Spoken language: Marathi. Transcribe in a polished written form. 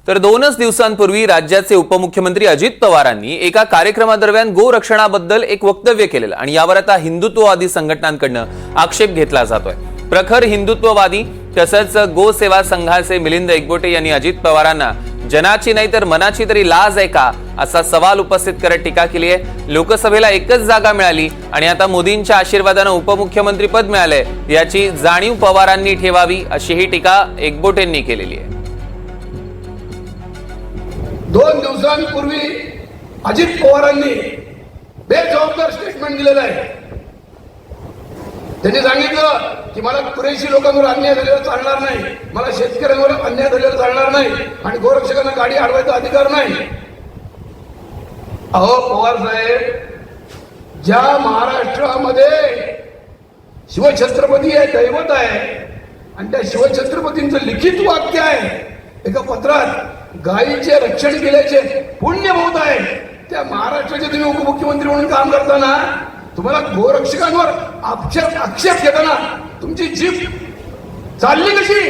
तर 2च दिवसांपूर्वी राज्याचे उपमुख्यमंत्री अजित पवारांनी एका कार्यक्रमादरम्यान गोरक्षणाबद्दल एक वक्तव्य केलेलं आणि यावर आता हिंदुत्ववादी संघटनांकडून आक्षेप घेतला जातोय। प्रखर हिंदुत्ववादी तसंच गो सेवा संघाचे मिलिंद एकबोटे यांनी अजित पवारांना जनाची नाही तर मनाची तरी लाज आहे का असा सवाल उपस्थित करत टीका केली आहे। लोकसभेला एकच जागा मिळाली आणि आता मोदींच्या आशीर्वादाने उपमुख्यमंत्री पद मिळाले याची जाणीव पवारांनी ठेवावी अशी ही टीका एकबोटेंनी केलेली आहे। 2 दिवसांपूर्वी अजित पवारांनी बेजबाबदार स्टेटमेंट दिलेलं आहे। त्यांनी सांगितलं की मला पुरेशी लोकांवर अन्याय झालेला चालणार नाही, मला शेतकऱ्यांवर अन्याय झालेला चालणार नाही आणि गोरक्षकांना गाडी अडवायचा अधिकार नाही। अहो पवार साहेब, ज्या महाराष्ट्रामध्ये शिवछत्रपती आहे, दैवत आहे आणि त्या शिवछत्रपतींचं लिखित वाक्य आहे एका पत्रात, गायीचे रक्षण केल्याचे पुण्य बहुत आहे। त्या महाराष्ट्राचे तुम्ही उपमुख्यमंत्री म्हणून काम करताना तुम्हाला गोरक्षकांवर आक्षेप घेताना तुमची जीभ चालली कशी?